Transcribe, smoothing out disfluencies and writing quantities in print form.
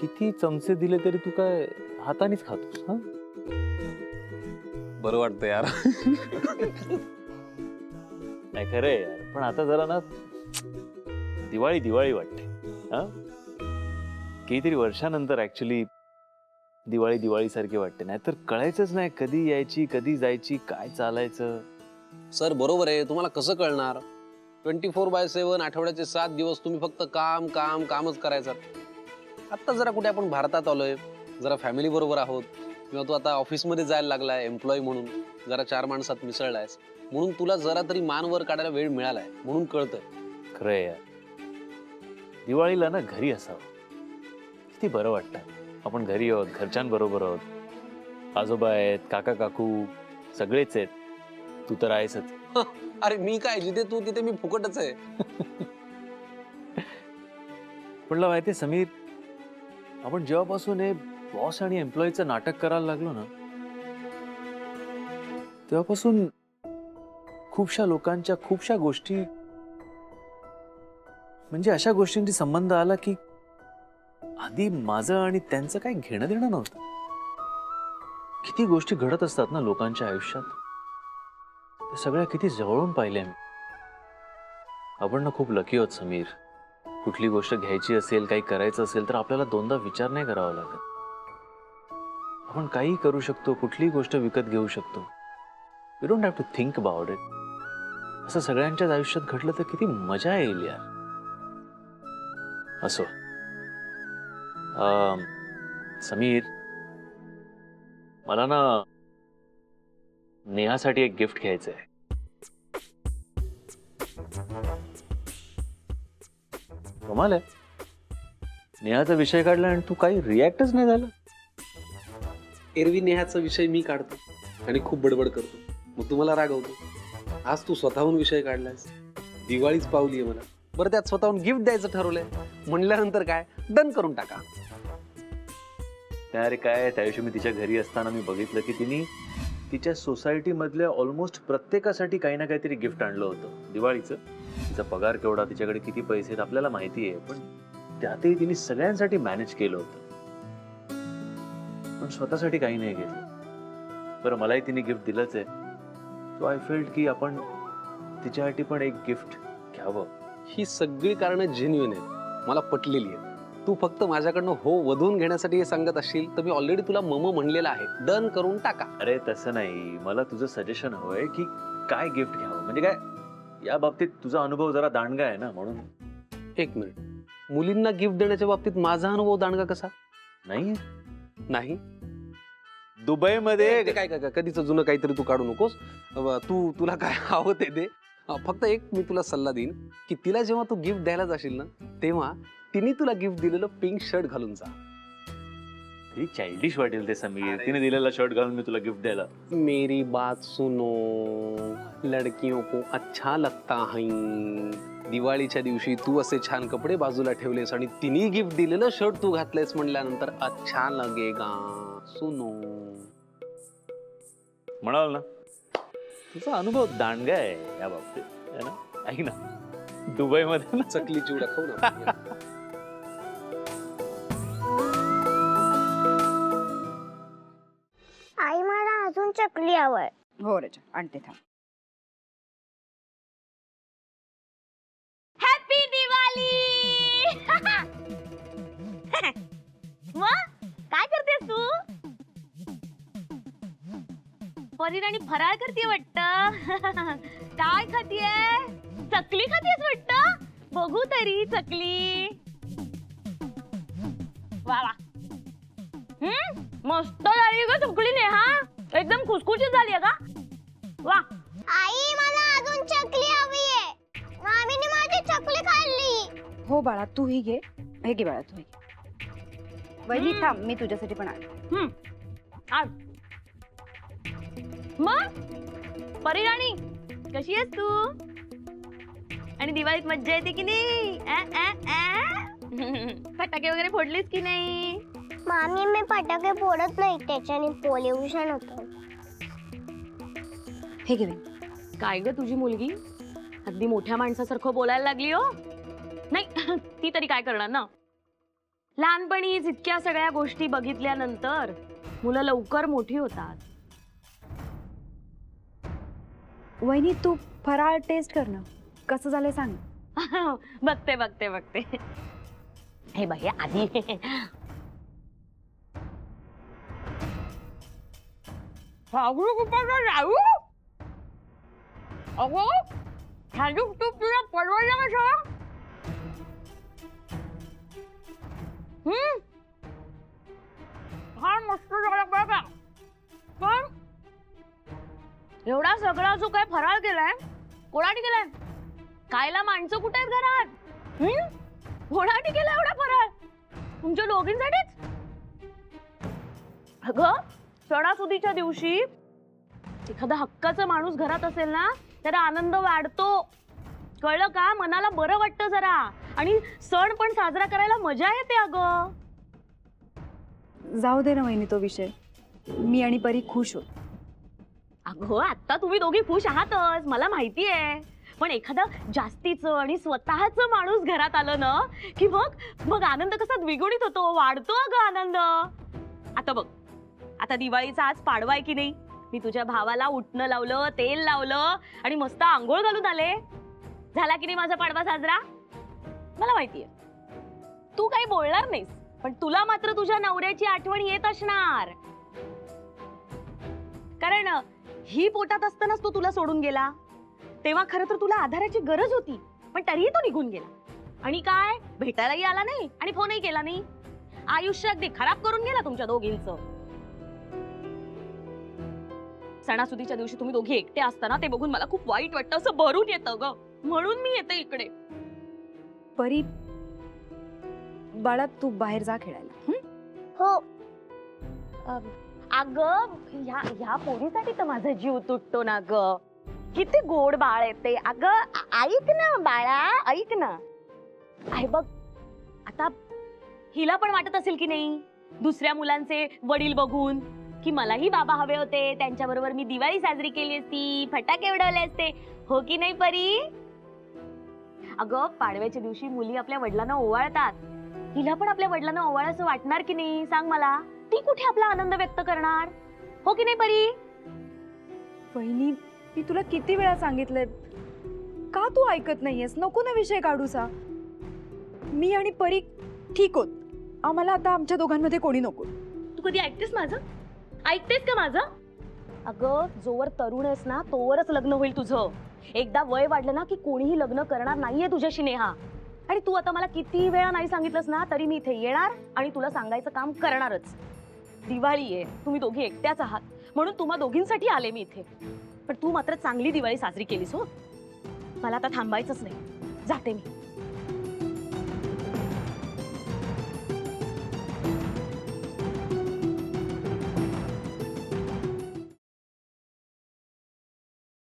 किती चमचे दिले तरी तू काय हातानेच खातोस? हा, बरं वाटतं यार. नाही खरंय यार, पण आता जरा ना दिवाळी दिवाळी वाटते. हा, कितीतरी वर्षानंतर ऍक्च्युली दिवाळी दिवाळी सारखी वाटते. नाहीतर कळायचंच नाही कधी यायची कधी जायची, काय चालायचं. सर बरोबर आहे, तुम्हाला कसं कळणार? 24/7 आठवड्याचे 7 दिवस तुम्ही फक्त काम काम कामच करायचं. आत्ता जरा कुठे आपण भारतात आलोय, जरा फॅमिली बरोबर आहोत, किंवा तू आता ऑफिसमध्ये जायला लागलाय एम्प्लॉई म्हणून, जरा 4 माणसात मिसळलायस म्हणून तुला जरा तरी मान वर काढायला वेळ मिळालाय म्हणून कळतंय. खरंय यार, दिवाळीला ना घरी असावं, किती बरं वाटतं. आपण घरी आहोत, घरच्यांबरोबर आहोत, आजोबा आहेत, काका काकू सगळेच आहेत. तू तर आहेसच. अरे मी काय, जिथे तू तिथे मी फुकटच आहे. पण तुला माहितीये समीर, आपण जेव्हापासून हे बॉस आणि एम्प्लॉईचं नाटक करायला लागलो ना, तेव्हापासून खूपशा लोकांच्या खूपशा गोष्टी, म्हणजे अशा गोष्टींची संबंध आला की आधी माझं आणि त्यांचं काही घेणं देणं नव्हतं. किती गोष्टी घडत असतात ना लोकांच्या आयुष्यात, त्या सगळ्या किती जवळून पाहिल्या मी. आपण ना खूप लकी आहोत समीर. कुठली गोष्ट घ्यायची असेल, काही करायचं असेल तर आपल्याला दोनदा विचार नाही करावा लागत. आपण काही करू शकतो, कुठलीही गोष्ट विकत घेऊ शकतो. We don't have to think about it. असं सगळ्यांच्याच आयुष्यात घडलं तर किती मजा येईल यार. असो, समीर, मला ना नेहासाठी एक गिफ्ट घ्यायचंय. कमाल आहे, नेहाचा विषय काढला आणि तू काही रिॲक्टच नाही झालं. एरवी नेहाचा विषय मी काढतो आणि खूप बडबड करतो, मग तुम्हाला रागवतो. आज तू स्वतःहून विषय काढलायस, दिवाळीच पावली आहे मला. बरं, त्यात स्वतःहून गिफ्ट द्यायचं ठरवलंय म्हणल्यानंतर काय, डन करून टाका. अरे काय, त्या दिवशी मी तिच्या घरी असताना मी बघितलं की तिने तिच्या सोसायटी मधल्या ऑलमोस्ट प्रत्येकासाठी काही ना काहीतरी गिफ्ट आणलं होतं दिवाळीचं. तिचा पगार केवढा, तिच्याकडे किती पैसे आहेत आपल्याला माहिती आहे, पण त्यातही तिने सगळ्यांसाठी मॅनेज केलं होतं, पण स्वतःसाठी काही नाही घेतलं. बरं, मलाही तिने गिफ्ट दिलंच आहे, सो आय फेल्ट की आपण तिच्यासाठी पण एक गिफ्ट घ्यावं. ही सगळी कारणं जेन्युइन आहेत, मला पटलेली आहेत. तू फक्त माझ्याकडनं हो वधून घेण्यासाठी हे सांगत असशील तर मी ऑलरेडी तुला मम म्हणलेलं आहे, डन करून टाका. अरे तसं नाही, मला तुझं सजेशन हवंय की काय गिफ्ट घ्यावं. म्हणजे काय, या बाबतीत तुझा अनुभव जरा दांडगा आहे ना, म्हणून. एक मिनिट, मुलींना गिफ्ट देण्याच्या बाबतीत माझा अनुभव दांडगा कसा? नाही नाही, दुबईमध्ये ते काय काय कधीच जुनं काहीतरी तू काढू नकोस. तुला काय हवं ते दे. फक्त एक मी तुला सल्ला देईन की तिला जेव्हा तू गिफ्ट द्यायला जाशील ना, तेव्हा तिने तुला गिफ्ट दिलेलं पिंक शर्ट घालून जा. चाइल्डिश वाटेल ते समीर, तिने दिलेला शर्ट घालून मी तुला गिफ्ट द्यायला. मेरी बात सुनो, लड़कियों को अच्छा लगता है. दिवाळीच्या दिवशी तू असे छान कपडे बाजूला ठेवलेस आणि तिने गिफ्ट दिलेलं शर्ट तू घातलेस म्हणल्यानंतर अच्छा लगेगा. सुनो, म्हणाल ना, तुझा अनुभव दांडगा आहे या बाबतीत, है ना? ऐक ना, दुबईमध्ये ना चकली चिवडा खाऊ ना. आई, मला अजून चकली हवंय. हो रे, आणते थांब. हॅपी दिवाळी. मग काय करतेस तू? परिराणी फराळ करते वाटतं. काय खातीये? चकली खातीयस वाटतं. बघू तरी चकली. वा वा, मस्त झाली ग चकली नेहा, एकदम खुसखुशीत झाली आहे का? वा. आई, मला अजून चकली हवीये. मामीने माझी चकली खाल्ली. हो बाळा, तू ही घे. हे घे बाळा, तू ही घे. वहिनी थांब, मी तुझ्यासाठी पण आणते. मग परिराणी कशी आहेस तू? आणि दिवाळीत मज्जा येते की नाही? फटाके वगैरे फोडलेस की नाही? मामी, मी फटाके फोडत नाही, त्याच्याने पोल्युशन होतं. हे घे वहिनी. काय ग तुझी मुलगी अगदी मोठ्या माणसासारखं बोलायला लागली हो. नाही ती तरी काय करणार ना. लहानपणीच इतक्या सगळ्या गोष्टी बघितल्यानंतर मुलं लवकर मोठी होतात. वहिनी तू फराळ टेस्ट कर ना, कसं झालंय सांग. बघते बघते बघते. हे बघ हे आधी अगो खाजूक तूप तुला परवडलं का सगळं? फार मस्त झालं बरं का. पण एवढा सगळा जो काय फराळ केलाय कोणाने केलाय? खायला माणसं कुठे आहेत घरात? कोणाने केलाय एवढा फराळ? तुमच्या दोघींसाठीच? अगं सणासुदीच्या दिवशी एखादा हक्काचा माणूस घरात असेल ना तर आनंद वाढतो, कळलं का? मनाला बरं वाटतं जरा, आणि सण पण साजरा करायला मजा येते. अगं जाऊ दे ना वहिनी तो विषय, मी आणि परी खुश होत. अगं आता तुम्ही दोघी खुश आहातच, मला माहिती आहे. पण एखादं जास्तीचं आणि स्वतःचं माणूस घरात आलं ना की मग आनंद कसा द्विगुणित होतो, वाढतो अगं आनंद. आता बघ, आता दिवाळीचा आज पाडवा आहे की नाही, मी तुझ्या भावाला उठणं लावलं, तेल लावलं आणि मस्त आंघोळ घालून आले. झाला की नाही माझा पाडवा साजरा? मला माहितीये तू काही बोलणार नाहीस, पण तुला मात्र तुझ्या नवऱ्याची आठवण येत असणार, कारण ही पोटात असतानाच तो तुला सोडून गेला. तेव्हा खरं तर तुला आधाराची गरज होती, पण तरीही तो निघून गेला. आणि काय, भेटायलाही आला नाही आणि फोनही केला नाही. आयुष्य अगदी खराब करून गेला तुमच्या दोघींचं. सणासुदीच्या दिवशी तुम्ही दोघी एकटे असताना ते बघून मला खूप वाईट वाटतं, असं भरून येतं ग, म्हणून मी येते इकडे. परी बाळा तू बाहेर जा खेळायला. हो अगं ह्या पोरीसाठी तर माझा जीव तुटतो ना ग. किती गोड बाळ आहे ते. अगं ऐक ना बाळा, ऐक ना. आहे बघ, आता हिला पण वाटत असेल की नाही दुसऱ्या मुलांचे वडील बघून की मलाही बाबा हवे होते, त्यांच्याबरोबर मी दिवाळी साजरी केली असती, फटाके उडवले असते, हो की नाही परी? अगं पाडव्याच्या दिवशी मुली आपल्या वडिलांना ओवाळतात, हिला पण आपल्या वडिलांना ओवाळायचं वाटणार की नाही सांग मला? ती कुठे आपला आनंद व्यक्त करणार, हो की नाही परी? वहिनी मी तुला किती वेळा सांगितलंय, का तू ऐकत नाहीयेस? नको ना विषय काढूसा. मी आणि परी ठीक होत, आम्हाला आता आमच्या दोघांमध्ये कोणी नको. तू कधी ऐकतेस माझं? ऐकतेस का माझं? अगं जोवर तरुण आहेस ना तोवरच लग्न होईल तुझं. एकदा वय वाढलं ना की कोणीही लग्न करणार नाहीये तुझ्याशी नेहा. आणि तू आता मला किती वेळा नाही सांगितलंस ना तरी मी इथे येणार आणि तुला सांगायचं काम करणारच. दिवाळी आहे, तुम्ही दोघी एकट्याच आहात म्हणून तुम्हा दोघींसाठी आले मी इथे. पण तू मात्र चांगली दिवाळी साजरी केलीस हो. मला आता थांबायचंच नाही, जाते मी.